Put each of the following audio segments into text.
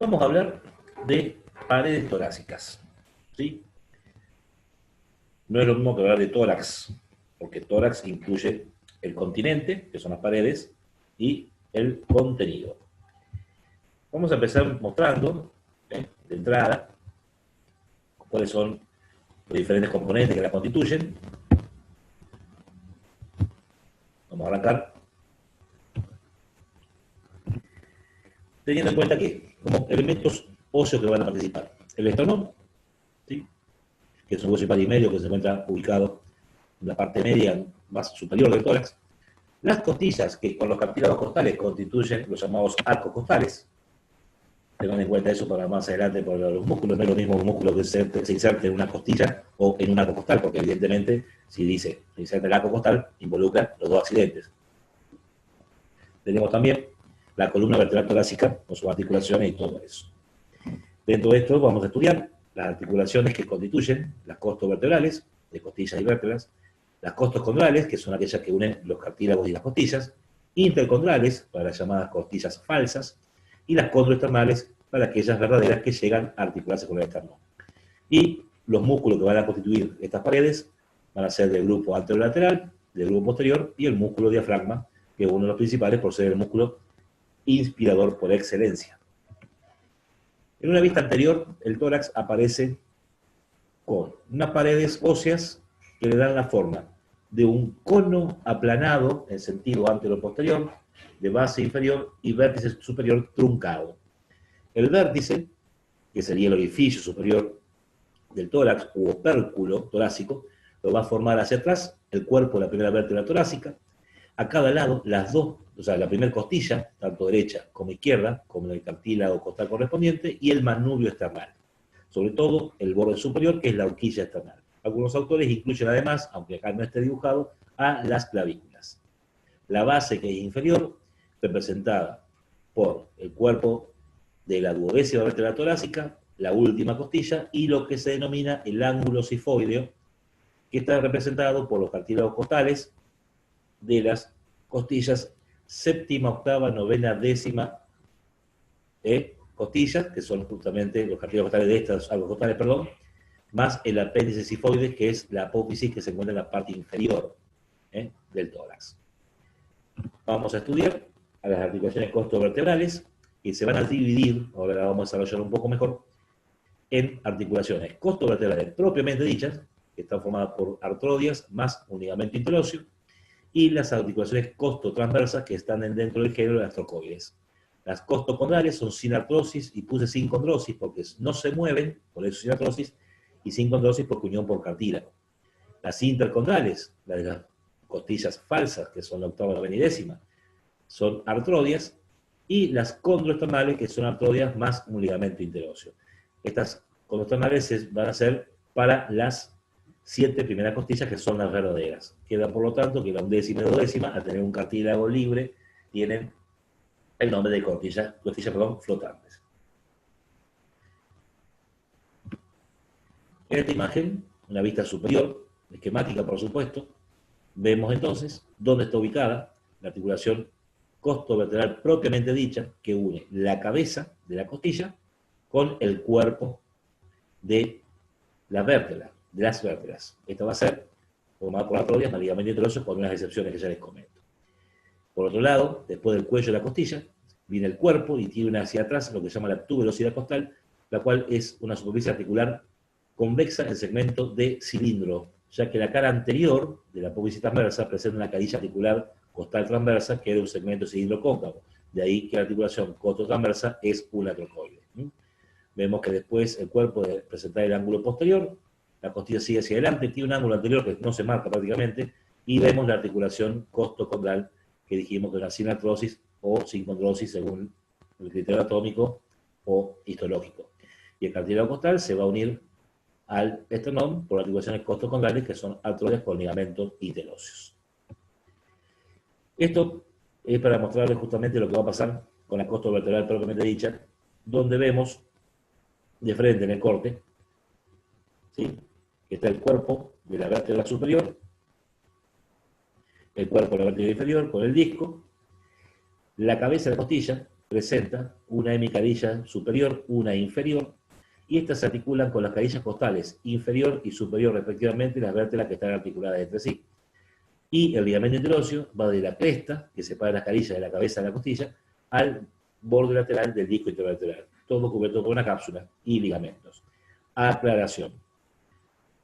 Vamos a hablar de paredes torácicas, ¿sí? No es lo mismo que hablar de tórax, porque tórax incluye el continente, que son las paredes, y el contenido. Vamos a empezar mostrando, de entrada, cuáles son los diferentes componentes que la constituyen. Vamos a arrancar teniendo en cuenta que, como elementos óseos que van a participar, el esternón, ¿sí?, que es un hueso medio que se encuentra ubicado en la parte media más superior del tórax. Las costillas, que con los cartílagos costales constituyen los llamados arcos costales. Tengan en cuenta eso para más adelante, porque los músculos no es lo mismo un músculo que se inserte en una costilla o en un arco costal, porque evidentemente, si dice se inserta el arco costal, involucra los dos accidentes. Tenemos también la columna vertebral torácica, con sus articulaciones y todo eso. Dentro de esto vamos a estudiar las articulaciones que constituyen las costos vertebrales, de costillas y vértebras, las costos condrales, que son aquellas que unen los cartílagos y las costillas, intercondrales, para las llamadas costillas falsas, y las condroesternales, para aquellas verdaderas que llegan a articularse con el esternón. Y los músculos que van a constituir estas paredes van a ser del grupo anterolateral, del grupo posterior, y el músculo diafragma, que es uno de los principales por ser el músculo inspirador por excelencia. En una vista anterior, el tórax aparece con unas paredes óseas que le dan la forma de un cono aplanado en sentido antero-posterior, de base inferior y vértice superior truncado. El vértice, que sería el orificio superior del tórax u opérculo torácico, lo va a formar hacia atrás el cuerpo de la primera vértebra torácica. A cada lado, las dos, o sea, la primera costilla, tanto derecha como izquierda, como el cartílago costal correspondiente, y el manubrio esternal. Sobre todo, el borde superior, que es la horquilla esternal. Algunos autores incluyen además, aunque acá no esté dibujado, a las clavículas. La base, que es inferior, representada por el cuerpo de la duodécima vértebra torácica, la última costilla, y lo que se denomina el ángulo cifoideo, que está representado por los cartílagos costales de las costillas séptima, octava, novena, décima costillas, que son justamente los cartílagos costales de estas, arcos costales, perdón, más el apéndice cifoide, que es la apófisis que se encuentra en la parte inferior del tórax. Vamos a estudiar a las articulaciones costovertebrales, que se van a dividir, ahora la vamos a desarrollar un poco mejor, en articulaciones costovertebrales propiamente dichas, que están formadas por artrodias más un ligamento interóseo, y las articulaciones costotransversas, que están dentro del género de las trocoides. Las costocondrales son sin artrosis, y puse sin condrosis porque no se mueven, por eso sin artrosis, y sin condrosis porque unión por cartílago. Las intercondrales, las de las costillas falsas, que son la octava, novena y décima, son artrodias, y las condroesternales, que son artrodias más un ligamento interóseo. Estas condroesternales van a ser para las 7 primeras costillas, que son las verdaderas. Queda, por lo tanto, que la undécima y duodécima, al tener un cartílago libre, tienen el nombre de costillas flotantes. En esta imagen, una vista superior, esquemática por supuesto, vemos entonces dónde está ubicada la articulación costovertebral propiamente dicha, que une la cabeza de la costilla con el cuerpo de la vértebra, de las vértebras. Esta va a ser formada por artrodias más ligamento interóseo, con unas excepciones que ya les comento. Por otro lado, después del cuello de la costilla, viene el cuerpo y tiene hacia atrás lo que se llama la tuberosidad costal, la cual es una superficie articular convexa en segmento de cilindro, ya que la cara anterior de la apófisis transversa presenta una cadilla articular costal transversa, que es de un segmento de cilindro cóncavo. De ahí que la articulación costotransversa es una trocoide. Vemos que después el cuerpo de presentar el ángulo posterior, la costilla sigue hacia adelante, tiene un ángulo anterior que no se marca prácticamente, y vemos la articulación costocondral, que dijimos que era sin artrosis o sin condrosis según el criterio anatómico o histológico. Y el cartílago costal se va a unir al esternón por articulaciones costocondrales, que son artrodias con ligamentos interóseos. Esto es para mostrarles justamente lo que va a pasar con la costovertebral propiamente dicha, donde vemos de frente en el corte, ¿sí?, que está el cuerpo de la vértebra superior, el cuerpo de la vértebra inferior con el disco, la cabeza de la costilla, presenta una hemicadilla superior, una inferior, y estas se articulan con las cadillas costales inferior y superior respectivamente, las vértebras que están articuladas entre sí. Y el ligamento interóseo va de la cresta, que separa las cadillas de la cabeza de la costilla, al borde lateral del disco intervertebral, todo cubierto por una cápsula y ligamentos. Aclaración.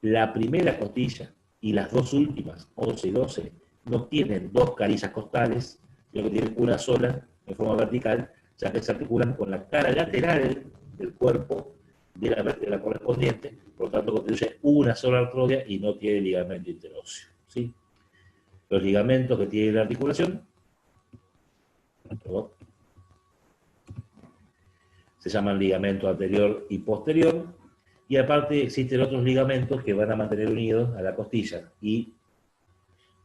La primera costilla y las dos últimas, 11 y 12, no tienen dos carillas costales, sino que tienen una sola en forma vertical, ya que se articulan con la cara lateral del cuerpo de la vértebra correspondiente, por lo tanto constituye una sola artrodia y no tiene ligamento interóseo, ¿sí? Los ligamentos que tiene la articulación se llaman ligamento anterior y posterior, y aparte existen otros ligamentos que van a mantener unidos a la costilla y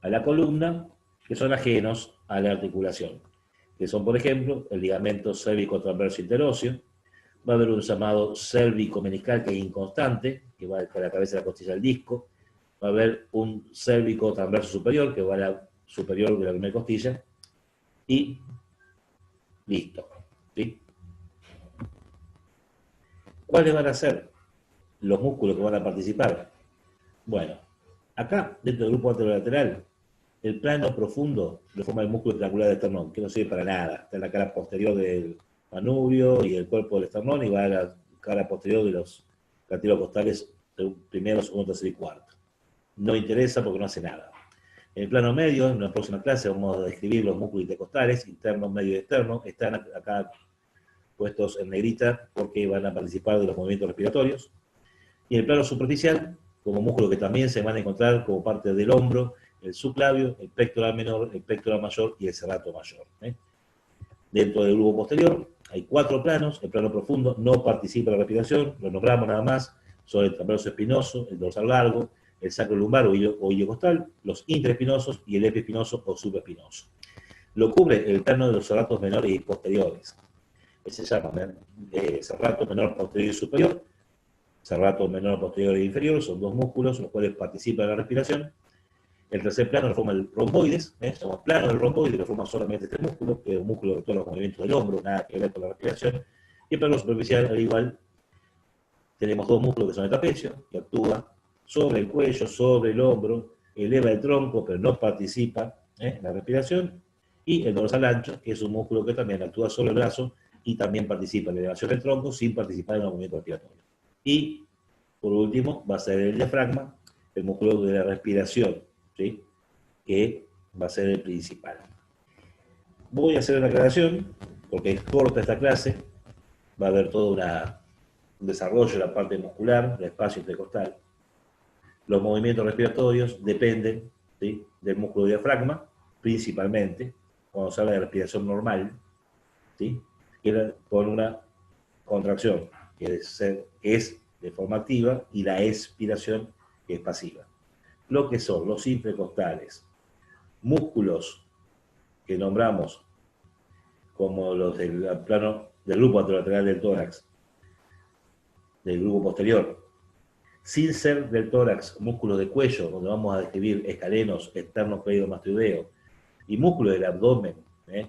a la columna, que son ajenos a la articulación, que son, por ejemplo, el ligamento cérvico transverso interóseo. Va a haber un llamado cérvico meniscal, que es inconstante, que va de la cabeza de la costilla al disco. Va a haber un cérvico transverso superior, que va a la superior de la primera costilla, y listo, ¿sí? ¿Cuáles van a ser los músculos que van a participar? Bueno, acá, dentro del grupo anterolateral, el plano profundo lo forma el músculo triangular del esternón, que no sirve para nada. Está en la cara posterior del manubrio y el cuerpo del esternón, y va a la cara posterior de los cartílagos costales primero, segundo, tercero y cuarto. No interesa porque no hace nada. En el plano medio, en una próxima clase, vamos a describir los músculos intercostales, interno, medio y externo. Están acá puestos en negrita porque van a participar de los movimientos respiratorios. Y en el plano superficial, como músculos que también se van a encontrar como parte del hombro, el subclavio, el pectoral menor, el pectoral mayor y el serrato mayor. Dentro del globo posterior hay 4 planos. El plano profundo no participa en la respiración, lo nombramos nada más, son el transverso espinoso, el dorsal largo, el sacro lumbar o iliocostal, los intraespinosos y el epiespinoso o subespinoso. Lo cubre el plano de los serratos menores y posteriores. Se llama serrato menor posterior y superior. Serrato menor posterior e inferior son 2 músculos los cuales participan en la respiración. El tercer plano lo forma el romboides, somos plano del romboide, lo forma solamente este músculo, que es un músculo de todos los movimientos del hombro, nada que ver con la respiración. Y el plano superficial, al igual, tenemos 2 músculos que son el trapecio, que actúa sobre el cuello, sobre el hombro, eleva el tronco, pero no participa en la respiración. Y el dorsal ancho, que es un músculo que también actúa sobre el brazo y también participa en la elevación del tronco sin participar en los movimientos respiratorios. Y, por último, va a ser el diafragma, el músculo de la respiración, ¿sí? Que va a ser el principal. Voy a hacer una aclaración, porque es corta esta clase, va a haber todo un desarrollo de la parte muscular, del espacio intercostal. Los movimientos respiratorios dependen, ¿sí?, del músculo diafragma, principalmente, cuando se habla de respiración normal, ¿sí?, con una contracción, que es de forma activa, y la expiración, que es pasiva. Lo que son los intercostales, músculos que nombramos como los del plano del grupo anterolateral del tórax, del grupo posterior, sin ser del tórax, músculos de cuello, donde vamos a describir escalenos, esternocleidomastoideo, y músculos del abdomen,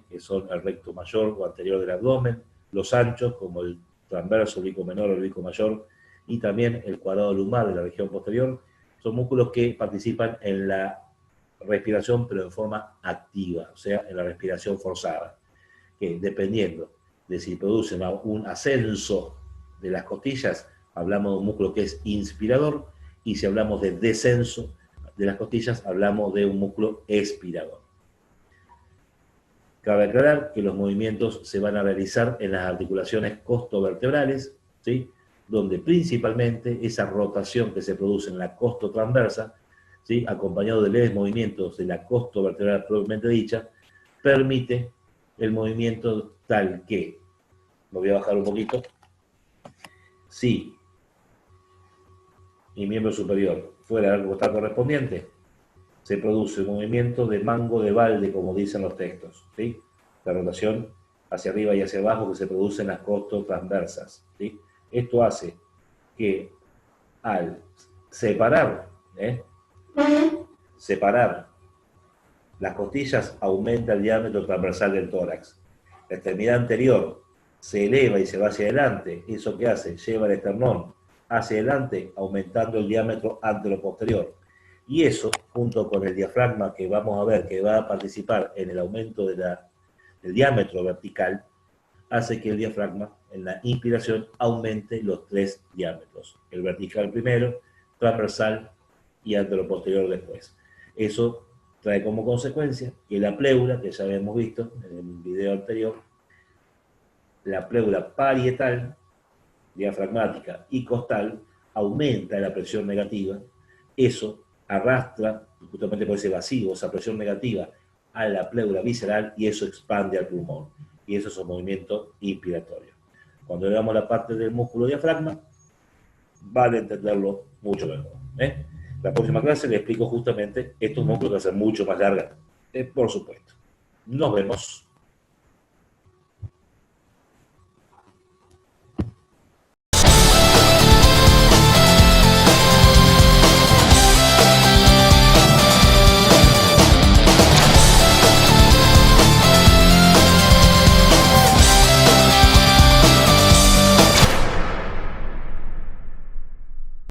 que son el recto mayor o anterior del abdomen, los anchos, como el transverso, oblicuo menor, oblicuo mayor, y también el cuadrado lumbar de la región posterior, son músculos que participan en la respiración, pero en forma activa, o sea, en la respiración forzada, que dependiendo de si producen un ascenso de las costillas, hablamos de un músculo que es inspirador, y si hablamos de descenso de las costillas, hablamos de un músculo expirador. Cabe aclarar que los movimientos se van a realizar en las articulaciones costovertebrales, ¿sí?, donde principalmente esa rotación que se produce en la costotransversa, ¿sí?, acompañado de leves movimientos de la costovertebral propiamente dicha, permite el movimiento tal que, lo voy a bajar un poquito, si mi miembro superior fuera el costal correspondiente, se produce un movimiento de mango de balde, como dicen los textos, ¿sí?, la rotación hacia arriba y hacia abajo que se produce en las costotransversas, ¿sí? Esto hace que al separar las costillas, aumenta el diámetro transversal del tórax. la extremidad anterior se eleva y se va hacia adelante, ¿eso qué hace? Lleva el esternón hacia adelante, aumentando el diámetro antero-posterior. Y eso, junto con el diafragma que vamos a ver, que va a participar en el aumento del diámetro vertical, hace que el diafragma, en la inspiración, aumente los 3 diámetros. El vertical primero, transversal y antero-posterior después. Eso trae como consecuencia que la pleura, que ya habíamos visto en el video anterior, la pleura parietal, diafragmática y costal, aumenta la presión negativa. Eso arrastra, justamente por ese vacío, esa presión negativa, a la pleura visceral y eso expande al pulmón. Y eso es un movimiento inspiratorio. Cuando veamos la parte del músculo diafragma, van a entenderlo mucho mejor. La próxima clase le explico justamente estos músculos que hacen mucho más larga. Por supuesto. Nos vemos.